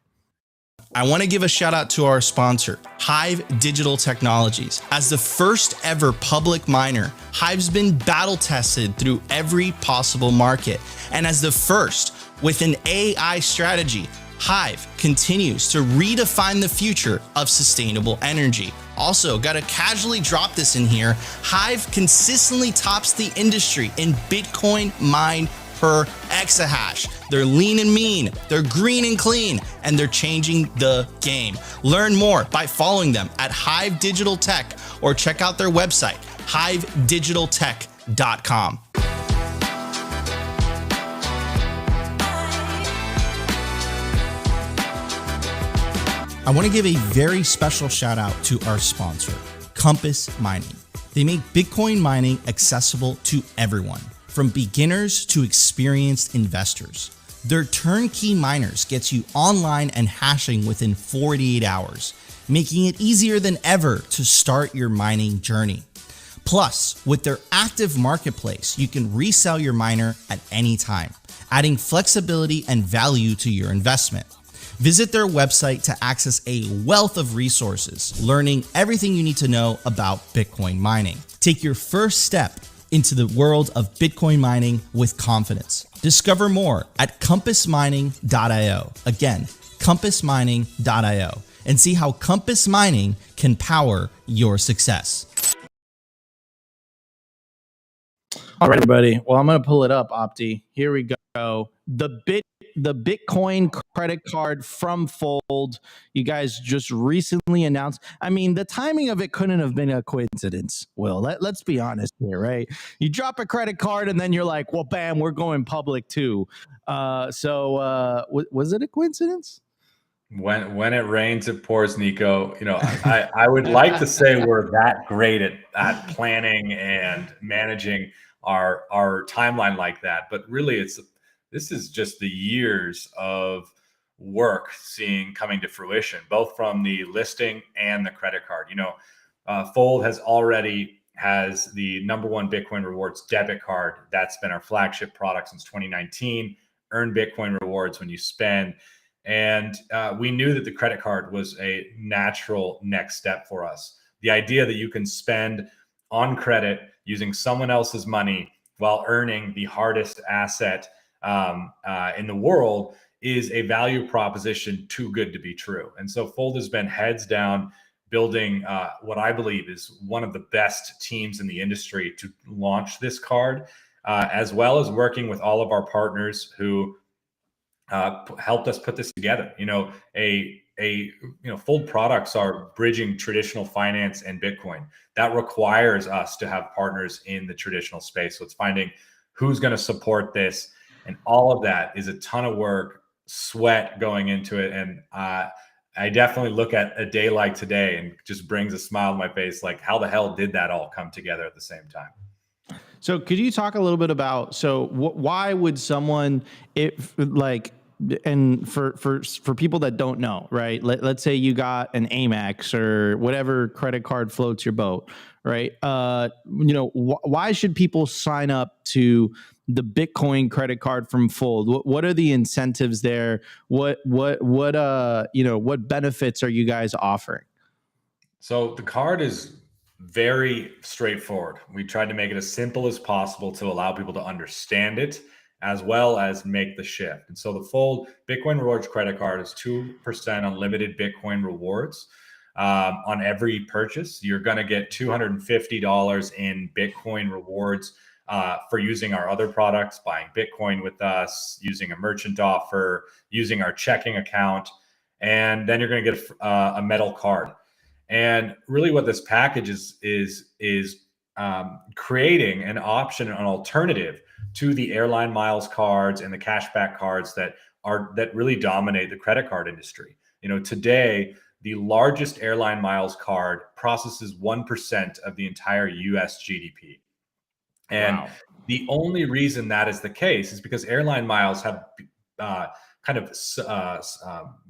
D: I want to give a shout out to our sponsor, HIVE Digital Technologies. As the first ever public miner, HIVE's been battle tested through every possible market. And as the first with an AI strategy, HIVE continues to redefine the future of sustainable energy. Also, gotta casually drop this in here, HIVE consistently tops the industry in Bitcoin mined per exahash. They're lean and mean, they're green and clean, and they're changing the game. Learn more by following them at HIVE Digital Tech or check out their website, hivedigitaltech.com. I want to give a very special shout out to our sponsor, Compass Mining. They make Bitcoin mining accessible to everyone, from beginners to experienced investors. Their turnkey miners gets you online and hashing within 48 hours, making it easier than ever to start your mining journey. Plus, with their active marketplace, you can resell your miner at any time, adding flexibility and value to your investment. Visit their website to access a wealth of resources, learning everything you need to know about Bitcoin mining. Take your first step into the world of Bitcoin mining with confidence. Discover more at compassmining.io. Again, compassmining.io, and see how Compass Mining can power your success.
A: All right, everybody. Well, I'm going to pull it up, Opti. Here we go. The Bitcoin credit card from Fold. You guys just recently announced. I mean, the timing of it couldn't have been a coincidence. Will, let's be honest here, right? You drop a credit card and then you're like, well, bam, we're going public too. So was it a coincidence?
B: When it rains, it pours, Nico. You know, I would like to say we're that great at planning and managing our timeline like that, but really this is just the years of work coming to fruition, both from the listing and the credit card. You know, Fold has the #1 Bitcoin rewards debit card. That's been our flagship product since 2019. Earn Bitcoin rewards when you spend. And we knew that the credit card was a natural next step for us. The idea that you can spend on credit using someone else's money while earning the hardest asset in the world is a value proposition too good to be true. And so Fold has been heads down building what I believe is one of the best teams in the industry to launch this card, as well as working with all of our partners who helped us put this together. You know, Fold products are bridging traditional finance and Bitcoin. That requires us to have partners in the traditional space. So it's finding who's going to support this. And all of that is a ton of work, sweat going into it. And I definitely look at a day like today and just brings a smile to my face. Like, how the hell did that all come together at the same time?
A: So could you talk a little bit about, why would someone, and for people that don't know, right? Let's say you got an Amex or whatever credit card floats your boat, right? Why should people sign up to the Bitcoin credit card from Fold? What are the incentives there? What benefits are you guys offering?
B: So the card is very straightforward. We tried to make it as simple as possible to allow people to understand it, as well as make the shift. And so the Fold Bitcoin Rewards credit card is 2% unlimited Bitcoin rewards on every purchase. You're going to get $250 in Bitcoin rewards for using our other products, buying Bitcoin with us, using a merchant offer, using our checking account, and then you're going to get a metal card. And really what this package is creating an option, an alternative to the airline miles cards and the cashback cards that that really dominate the credit card industry. Today, the largest airline miles card processes 1% of the entire US GDP. And
A: Wow.
B: the only reason that is the case is because airline miles have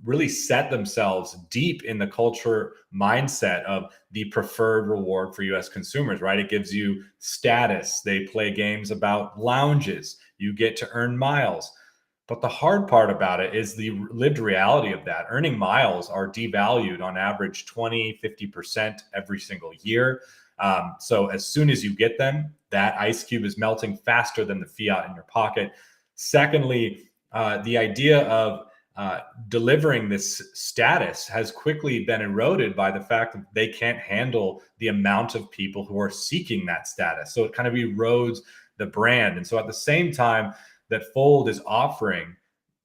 B: really set themselves deep in the culture mindset of the preferred reward for US consumers, right? It gives you status. They play games about lounges. You get to earn miles. But the hard part about it is the lived reality of that. Earning miles are devalued on average 20, 50% every single year. So as soon as you get them, that ice cube is melting faster than the fiat in your pocket. Secondly, the idea of delivering this status has quickly been eroded by the fact that they can't handle the amount of people who are seeking that status. So it kind of erodes the brand. And so at the same time that Fold is offering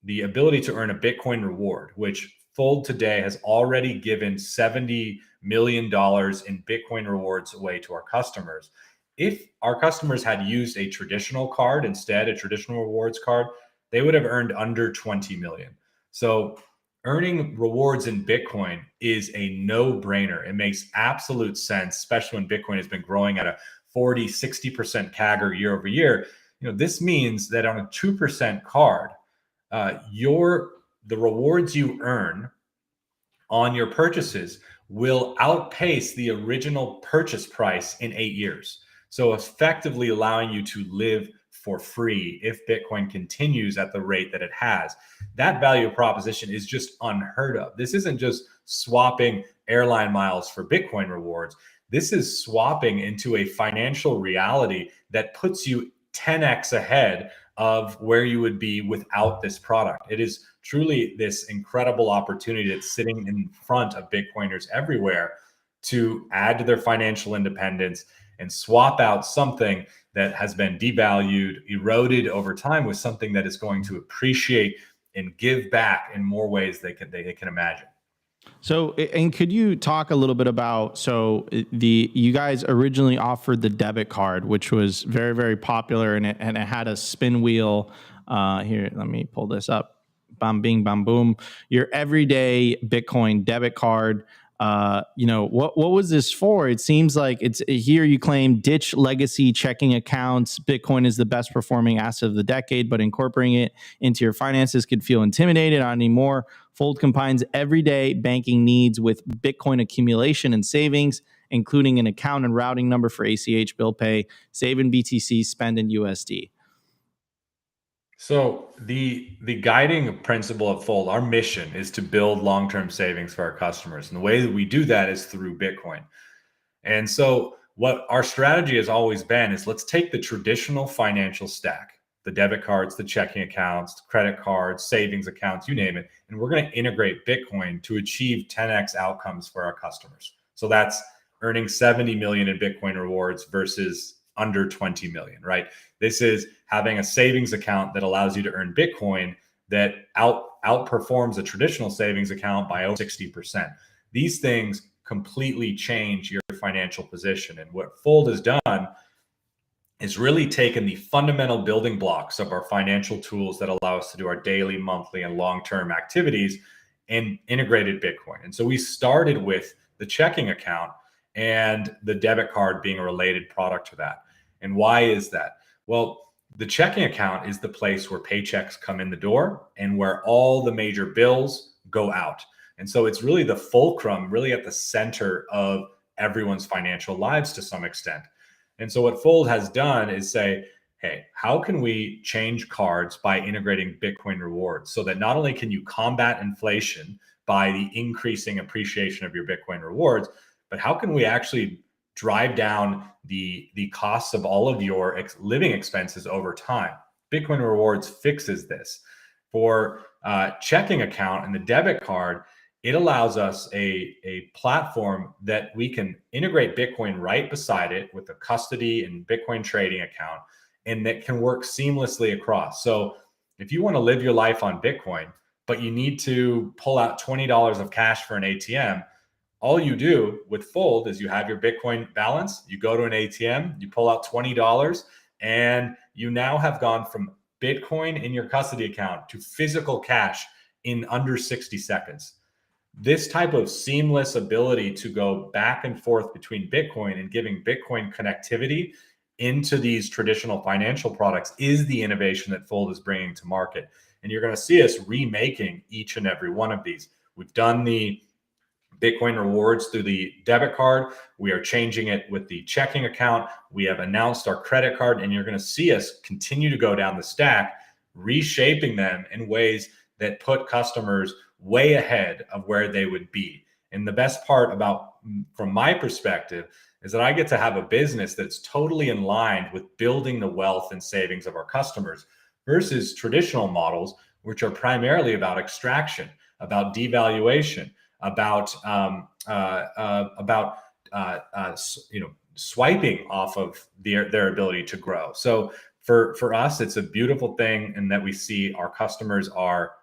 B: the ability to earn a Bitcoin reward, which Fold today has already given $70 million in Bitcoin rewards away to our customers. If our customers had used a traditional card instead, a traditional rewards card, they would have earned under 20 million. So earning rewards in Bitcoin is a no-brainer. It makes absolute sense, especially when Bitcoin has been growing at a 40, 60% CAGR year over year. This means that on a 2% card, the rewards you earn on your purchases will outpace the original purchase price in 8 years. So effectively allowing you to live for free if Bitcoin continues at the rate that it has. That value proposition is just unheard of. This isn't just swapping airline miles for Bitcoin rewards. This is swapping into a financial reality that puts you 10x ahead of where you would be without this product. It is truly this incredible opportunity that's sitting in front of Bitcoiners everywhere to add to their financial independence and swap out something that has been devalued, eroded over time with something that is going to appreciate and give back in more ways they can imagine.
A: So, and could you talk a little bit about, you guys originally offered the debit card, which was very, very popular, and it had a spin wheel. Here, let me pull this up. Bam, bing, bam, boom. Your everyday Bitcoin debit card. What was this for? It seems like it's here. You claim ditch legacy checking accounts. Bitcoin is the best performing asset of the decade, but incorporating it into your finances could feel intimidated. Not anymore. Fold combines everyday banking needs with Bitcoin accumulation and savings, including an account and routing number for ACH, bill pay, save in BTC, spend in USD.
B: So the guiding principle of Fold, our mission is to build long-term savings for our customers. And the way that we do that is through Bitcoin. And so what our strategy has always been is let's take the traditional financial stack, the debit cards, the checking accounts, credit cards, savings accounts, you name it. And we're going to integrate Bitcoin to achieve 10x outcomes for our customers. So that's earning 70 million in Bitcoin rewards versus under 20 million, right? This is having a savings account that allows you to earn Bitcoin that outperforms a traditional savings account by over 60%. These things completely change your financial position. And what Fold has done is really taken the fundamental building blocks of our financial tools that allow us to do our daily, monthly, and long-term activities and integrated Bitcoin. And so we started with the checking account and the debit card being a related product to that. And why is that? Well, the checking account is the place where paychecks come in the door and where all the major bills go out. And so it's really the fulcrum, really at the center of everyone's financial lives to some extent. And so what Fold has done is say, hey, how can we change cards by integrating Bitcoin rewards so that not only can you combat inflation by the increasing appreciation of your Bitcoin rewards, but how can we actually drive down the costs of all of your living expenses over time? Bitcoin rewards fixes this. For checking account and the debit card, it allows us a platform that we can integrate Bitcoin right beside it with a custody and Bitcoin trading account, and that can work seamlessly across. So if you want to live your life on Bitcoin, but you need to pull out $20 of cash for an ATM, all you do with Fold is you have your Bitcoin balance, you go to an ATM, you pull out $20, and you now have gone from Bitcoin in your custody account to physical cash in under 60 seconds. This type of seamless ability to go back and forth between Bitcoin and giving Bitcoin connectivity into these traditional financial products is the innovation that Fold is bringing to market. And you're going to see us remaking each and every one of these. We've done the Bitcoin rewards through the debit card. We are changing it with the checking account. We have announced our credit card, and you're going to see us continue to go down the stack, reshaping them in ways that put customers way ahead of where they would be. And the best part about, from my perspective, is that I get to have a business that's totally in line with building the wealth and savings of our customers versus traditional models, which are primarily about extraction, about devaluation, about swiping off of their ability to grow. So for us, it's a beautiful thing, in that we see our customers are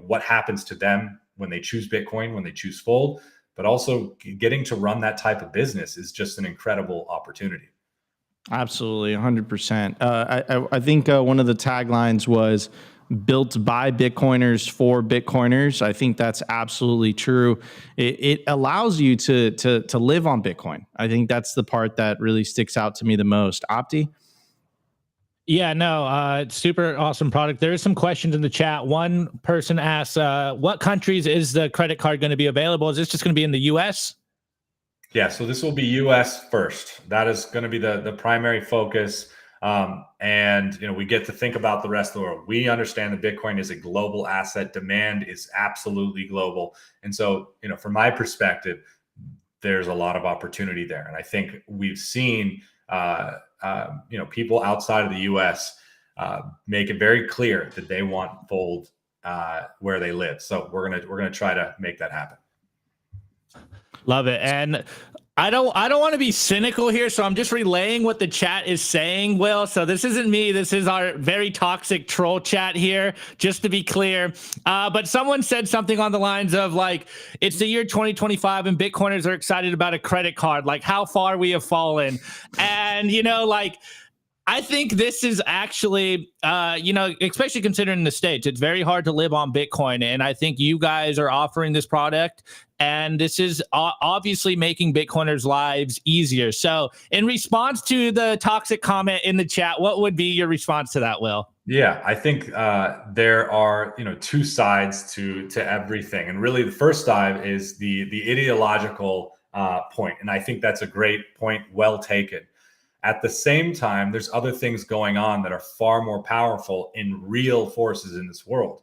B: what happens to them when they choose Bitcoin, when they choose Fold, but also getting to run that type of business is just an incredible opportunity.
A: Absolutely, 100%. I think one of the taglines was built by Bitcoiners for Bitcoiners. I think that's absolutely true. It allows you to live on Bitcoin. I think that's the part that really sticks out to me the most. Opti?
C: Yeah, no, it's super awesome product. There is some questions in the chat. One person asks, what countries is the credit card going to be available? Is this just going to be in the US?
B: Yeah, so this will be US first. That is going to be the primary focus. And we get to think about the rest of the world. We understand that Bitcoin is a global asset. Demand is absolutely global. And so, from my perspective, there's a lot of opportunity there. And I think we've seen people outside of the US make it very clear that they want Fold where they live. So we're gonna try to make that happen.
C: Love it. And I don't want to be cynical here, so I'm just relaying what the chat is saying, Will. So this isn't me. This is our very toxic troll chat here, just to be clear. But someone said something on the lines of, like, it's the year 2025 and Bitcoiners are excited about a credit card, like how far we have fallen. And, I think this is actually, especially considering the States, it's very hard to live on Bitcoin. And I think you guys are offering this product, and this is obviously making Bitcoiners' lives easier. So in response to the toxic comment in the chat, what would be your response to that, Will?
B: Yeah, I think there are two sides to everything, and really the first side is the ideological point, and I think that's a great point, well taken. At the same time, there's other things going on that are far more powerful in real forces in this world.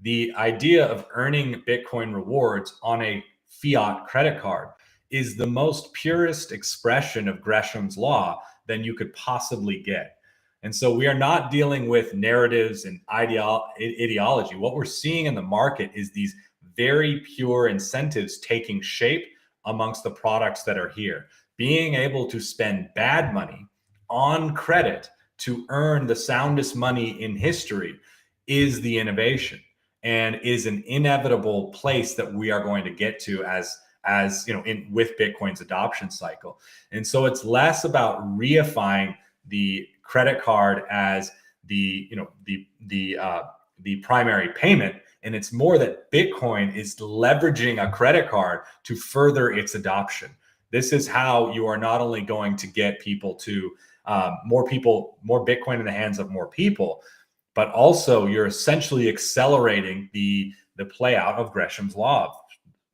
B: The idea of earning Bitcoin rewards on a fiat credit card is the most purest expression of Gresham's law than you could possibly get. And so we are not dealing with narratives and ideology. What we're seeing in the market is these very pure incentives taking shape amongst the products that are here. Being able to spend bad money on credit to earn the soundest money in history is the innovation, and is an inevitable place that we are going to get to as with Bitcoin's adoption cycle. And so it's less about reifying the credit card as the primary payment, and it's more that Bitcoin is leveraging a credit card to further its adoption. This is how you are not only going to get people to more Bitcoin in the hands of more people, but also you're essentially accelerating the play out of Gresham's law.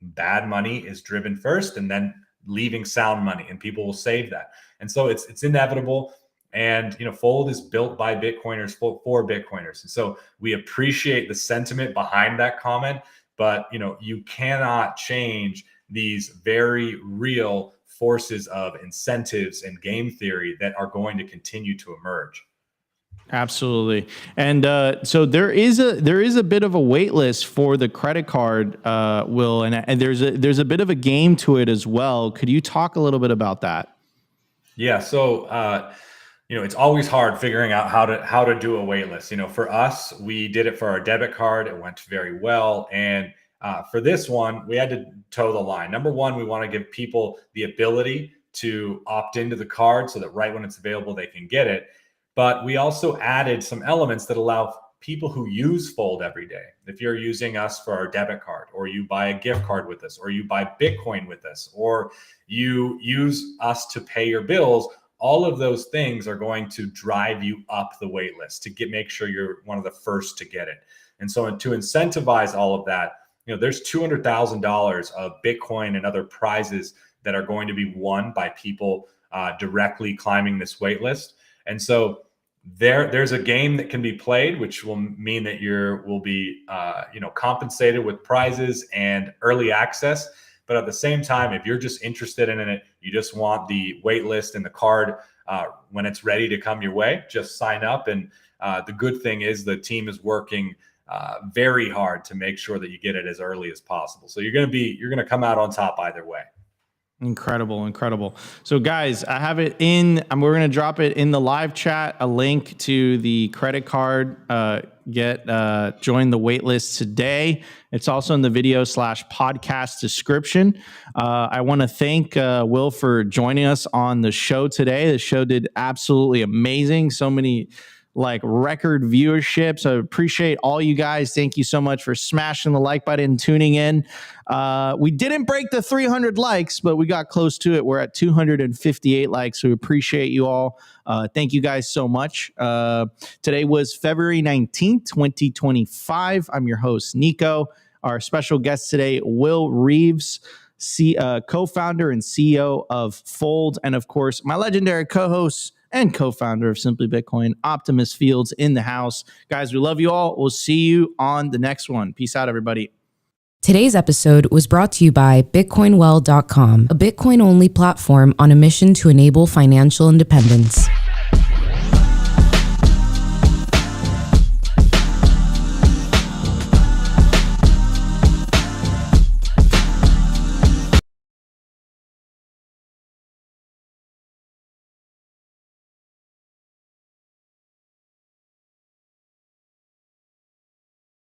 B: Bad money is driven first, and then leaving sound money, and people will save that. And so it's inevitable. And Fold is built by Bitcoiners for Bitcoiners. And so we appreciate the sentiment behind that comment, but you cannot change these very real forces of incentives and game theory that are going to continue to emerge.
A: Absolutely. And so there is a bit of a wait list for the credit card, Will, and there's a bit of a game to it as well. Could you talk a little bit about that?
B: Yeah. So it's always hard figuring out how to do a wait list. For us, we did it for our debit card. It went very well. And for this one, we had to toe the line. Number one, we want to give people the ability to opt into the card so that right when it's available, they can get it. But we also added some elements that allow people who use Fold every day. If you're using us for our debit card, or you buy a gift card with us, or you buy Bitcoin with us, or you use us to pay your bills, all of those things are going to drive you up the wait list to make sure you're one of the first to get it. And so to incentivize all of that, there's $200,000 of Bitcoin and other prizes that are going to be won by people directly climbing this wait list. And so there's a game that can be played, which will mean that will be compensated with prizes and early access. But at the same time, if you're just interested in it, you just want the wait list and the card when it's ready to come your way, just sign up. And the good thing is the team is working very hard to make sure that you get it as early as possible. So you're going to come out on top either way.
A: Incredible. So guys, I have it in, we're going to drop it in the live chat, a link to the credit card, join the waitlist today. It's also in the video/podcast description. I want to thank Will for joining us on the show today. The show did absolutely amazing. So many record viewership. So I appreciate all you guys. Thank you so much for smashing the like button and tuning in. We didn't break the 300 likes, but we got close to it. We're at 258 likes. So we appreciate you all. Thank you guys so much. Today was February 19th, 2025. I'm your host, Nico. Our special guest today, Will Reeves, co-founder and CEO of Fold. And of course, my legendary co-host and co-founder of Simply Bitcoin, Optimus Fields, in the house. Guys, we love you all. We'll see you on the next one. Peace out, everybody.
G: Today's episode was brought to you by BitcoinWell.com, a Bitcoin-only platform on a mission to enable financial independence.